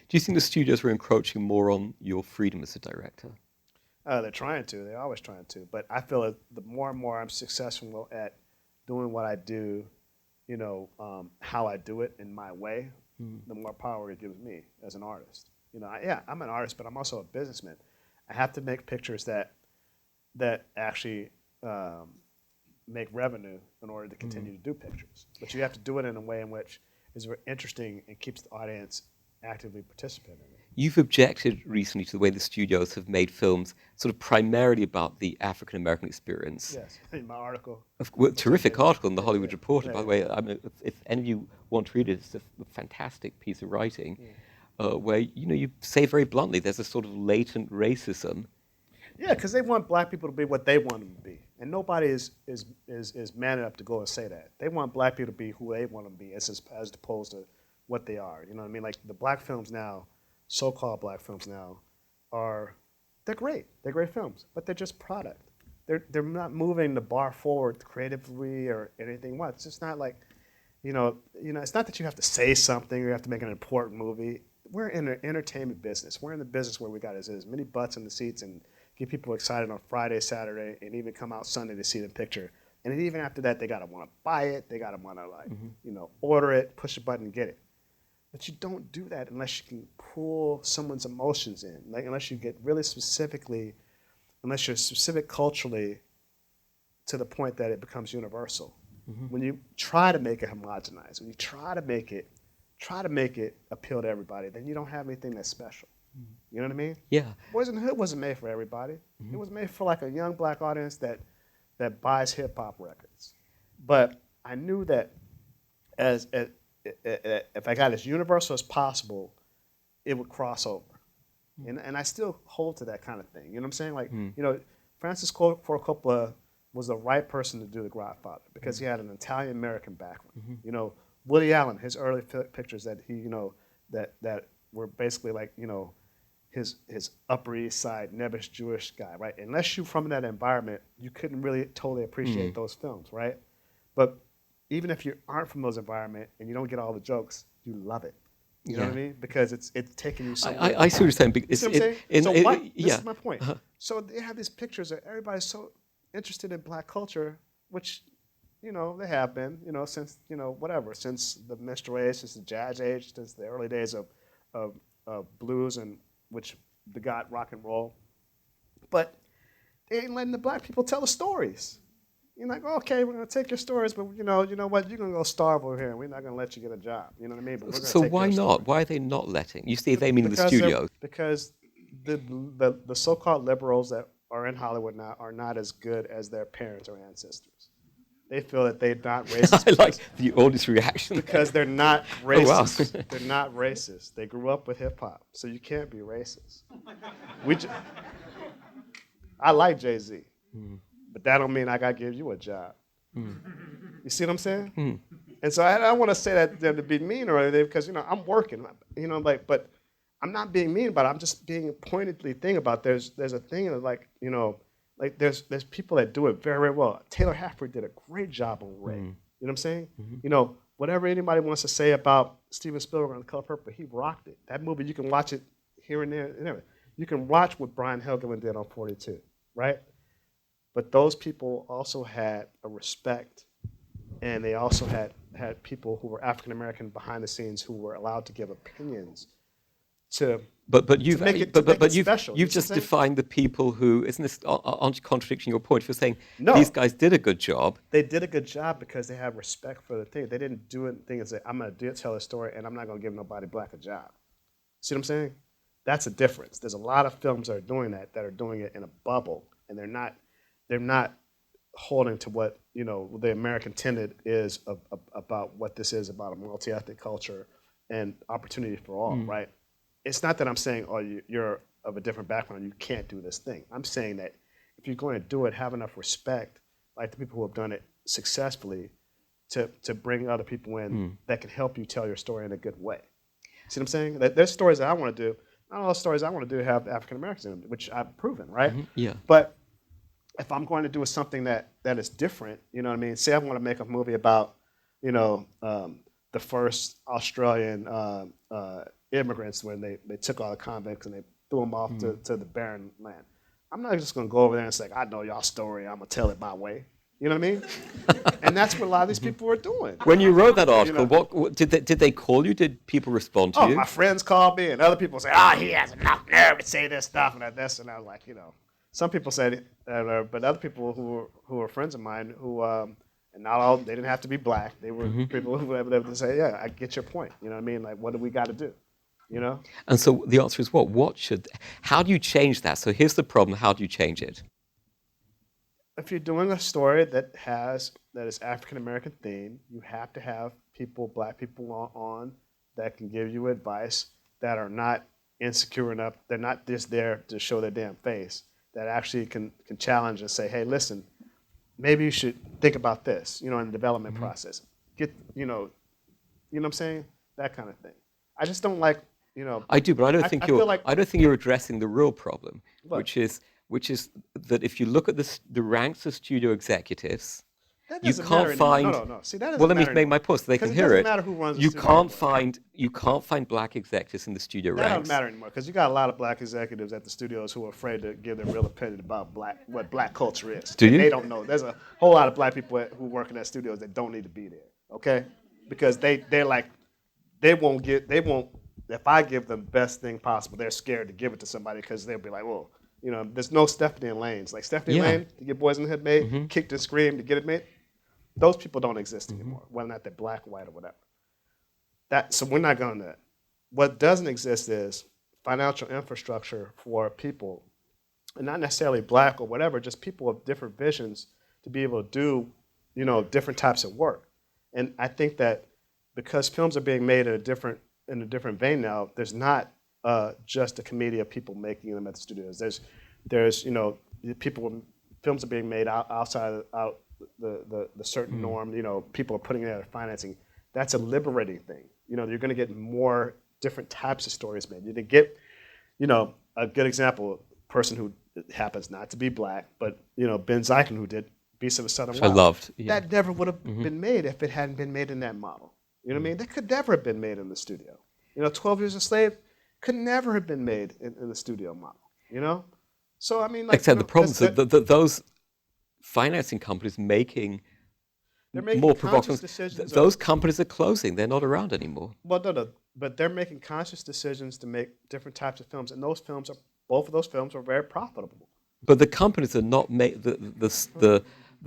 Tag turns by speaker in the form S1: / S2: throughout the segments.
S1: Do you think the studios are encroaching more on your freedom as a director?
S2: They're trying to. They're always trying to. But I feel that the more and more I'm successful at doing what I do, how I do it in my way,
S1: Mm.
S2: the more power it gives me as an artist. Yeah, I'm an artist, but I'm also a businessman. I have to make pictures that actually make revenue in order to
S1: Mm.
S2: continue to do pictures. But you have to do it in a way in which is very interesting and keeps the audience actively participating in it.
S1: You've objected recently to the way the studios have made films sort of primarily about the African American experience.
S2: Yes, in my article,
S1: Well,
S2: which I
S1: terrific
S2: did.
S1: article in the
S2: Yeah, yeah,
S1: Hollywood Reporter,
S2: yeah,
S1: by the
S2: yeah,
S1: way. I mean, if any of you want to read it, it's a fantastic piece of writing
S2: yeah.
S1: where you say very bluntly there's a sort of latent racism.
S2: Yeah, because they want black people to be what they want them to be, and nobody is man enough to go and say that. They want black people to be who they want them to be, as opposed to what they are. You know what I mean? Like the black films now, so-called black films now, are they're great. They're great films, but they're just product. They're not moving the bar forward creatively or anything. What? It's just not like It's not that you have to say something or you have to make an important movie. We're in the entertainment business. We're in the business where we got as many butts in the seats and get people excited on Friday, Saturday, and even come out Sunday to see the picture. And then even after that, they gotta want to buy it. They gotta want to order it, push a button, and get it. But you don't do that unless you can pull someone's emotions in. Like unless you get really specifically, unless you're specific culturally to the point that it becomes universal.
S1: Mm-hmm.
S2: When you try to make it homogenized, when you try to make it appeal to everybody, then you don't have anything that's special. You know what I mean?
S1: Yeah.
S2: Boys in the Hood wasn't made for everybody.
S1: Mm-hmm.
S2: It was made for like a young black audience that buys hip hop records. But I knew that as if I got as universal as possible, it would cross over. And I still hold to that kind of thing. You know what I'm saying? Like,
S1: Mm.
S2: Francis Ford Coppola was the right person to do The Godfather because he had an Italian American background.
S1: Mm-hmm.
S2: Woody Allen, his early pictures that he, that were basically like, his Upper East Side nebbish Jewish guy, right? Unless you're from that environment, you couldn't really totally appreciate
S1: Mm.
S2: those films, right? But even if you aren't from those environment and you don't get all the jokes, you love it. You know what
S1: Yeah.
S2: I mean? Because it's taking you
S1: I,
S2: somewhere.
S1: I, I see what you're saying.
S2: You see what I'm saying?
S1: In,
S2: So what? This
S1: yeah.
S2: is my point.
S1: Uh-huh.
S2: So they have these pictures that everybody's so interested in black culture, which they have been, since whatever, since the minstrel age, since the jazz age, since the early days of, of blues and which begot rock and roll. But they ain't letting the black people tell the stories. You're like, okay, we're gonna take your stories, but you know what? You're gonna go starve over here, and we're not gonna let you get a job. You know what I mean? But we're gonna
S1: So
S2: take
S1: why
S2: your story
S1: not? Why are they not letting? You see, they meaning the
S2: because they're
S1: studios.
S2: because the so-called liberals that are in Hollywood now are not as good as their parents or ancestors. They feel that they're not racist
S1: I like
S2: because
S1: the audience reaction.
S2: because they're not
S1: Oh wow.
S2: racist. They're not racist. They grew up with hip hop, so you can't be racist. We, j- I like Jay-Z,
S1: Mm.
S2: but that don't mean I gotta give you a job.
S1: Mm.
S2: You see what I'm saying?
S1: Mm.
S2: And so I don't want to say that to be mean or anything because I'm working, but I'm not being mean about it. I'm just being pointedly thing about there's a thing of like there's people that do it very, very well. Taylor Hafford did a great job on Ray. You
S1: Mm.
S2: know what I'm saying?
S1: Mhm.
S2: Whatever anybody wants to say about Steven Spielberg on The Color Purple, he rocked it. That movie you can watch it here and there and everything. You can watch what Brian Helgeland did on 42, right? But those people also had a respect, and they also had people who were African American behind the scenes who were allowed to give opinions to
S1: But
S2: to
S1: you've
S2: make it to make it
S1: you've
S2: special. You
S1: you've
S2: see what
S1: just
S2: I'm saying?
S1: defined the people who isn't this aren't you contradicting your point? You're saying these
S2: No,
S1: guys did a good job.
S2: they did a good job because they have respect for the thing. They didn't do anything and say, "I'm going to tell a story, and I'm not going to give nobody black a job." See what I'm saying? That's a difference. There's a lot of films that are doing that are doing it in a bubble, and they're not holding to what the American tenet is about what this is about a multi-ethnic culture and opportunity for all.
S1: Mm.
S2: Right? It's not that I'm saying, oh, you're of a different background, you can't do this thing. I'm saying that if you're going to do it, have enough respect, like the people who have done it successfully, to bring other people in
S1: Mm.
S2: that can help you tell your story in a good way. See what I'm saying? There's stories that I want to do. Not all the stories I want to do have African Americans in them, which I've proven, right?
S1: Mhm. Yeah.
S2: But if I'm going to do something that is different, you know what I mean? Say I want to make a movie about, the first Australian immigrants when they took all the convicts and they threw them off to the barren land. I'm not just going to go over there and say, I know y'all story. I'm going to tell it my way. You know what I mean? And that's what a lot of these people are doing.
S1: When you wrote that
S2: You
S1: article,
S2: know?
S1: what did they call you? Did people respond to
S2: Oh,
S1: you?
S2: my friends called me, and other people say, "Oh, he has enough nerve to say this stuff and that." This, and I was like, some people said, but other people who were friends of mine and not all, they didn't have to be black. They were people who were able to say, "Yeah, I get your point." You know what I mean? Like, what do we got to do? You know?
S1: And so the answer is what? How do you change that? So here's the problem. How do you change it?
S2: If you're doing a story that is African American themed, you have to have black people on that can give you advice that are not insecure enough. They're not just there to show their damn face. That actually can challenge and say, hey, listen, maybe you should think about this. In the development process, get you know what I'm saying, that kind of thing. I just don't like
S1: I do, but
S2: I feel like
S1: I don't think you're addressing the real problem,
S2: what
S1: which is that if you look at the ranks of studio executives,
S2: that
S1: you
S2: doesn't matter
S1: can't
S2: anymore. No,
S1: find.
S2: no, no. See, that
S1: Well,
S2: doesn't
S1: let me
S2: matter
S1: make
S2: anymore
S1: my point so they
S2: because
S1: can
S2: it
S1: hear
S2: doesn't
S1: it.
S2: matter who runs the studio anymore.
S1: You can't find black executives in the studio
S2: That doesn't
S1: ranks.
S2: matter anymore because you got a lot of black executives at the studios who are afraid to give their real opinion about what black culture is,
S1: Do
S2: and
S1: you?
S2: they don't know. There's a whole lot of black people who work in that studios that don't need to be there. Okay, because they're like they won't. If I give them the best thing possible, they're scared to give it to somebody because they'll be like, well, there's no Stephanie and Lanes. Like Stephanie
S1: Yeah.
S2: Lane to get Boys in the Hood made, kicked and screamed to get it made. Those people don't exist anymore, whether or not they're black, white, or whatever. So we're not going to. What doesn't exist is financial infrastructure for people, and not necessarily black or whatever, just people with different visions to be able to do, different types of work. And I think that because films are being made in a different vein now, there's not just a committee of people making them at the studios. There's people films are being made outside out the certain norm. People are putting together financing. That's a liberating thing. You're going to get more different types of stories made. You get, a good example, person who happens not to be black, but Ben Zeiken, who did Beasts of the Southern
S1: Which I
S2: Wild.
S1: loved. Yeah.
S2: That never would have been made if it hadn't been made in that model. You know what I mean? That could never have been made in the studio. 12 Years a Slave could never have been made in the studio model. So I mean, like
S1: Except the problem is that those financing companies making
S2: they're making
S1: more
S2: conscious
S1: provocative.
S2: decisions
S1: Those companies are closing. They're not around anymore.
S2: well, no, but they're making conscious decisions to make different types of films, and both of those films are very profitable.
S1: But the companies are not the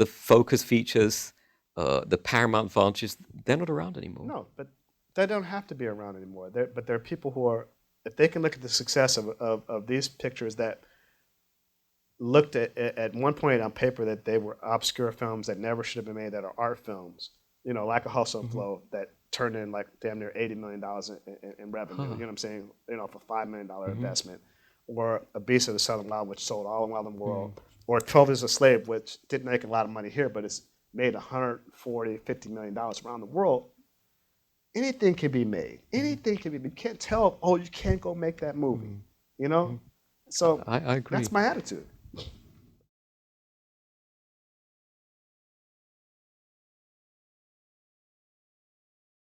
S1: focus features, the Paramount Vantages. They're not around anymore.
S2: No, but they don't have to be around anymore. But there are people who are, if they can look at the success of these pictures that looked at one point on paper that they were obscure films that never should have been made, that are art films, like a Hustle and Flow that turned in like damn near $80 million in revenue. You know what I'm saying? For $5 million investment, or A Beast of the Southern Wild, which sold all around the world, or 12 Years a Slave, which didn't make a lot of money here, but it's made $140-50 million around the world. Anything can be made. Anything can be. You can't tell. Oh, you can't go make that movie. You know. So
S1: I agree.
S2: that's my attitude.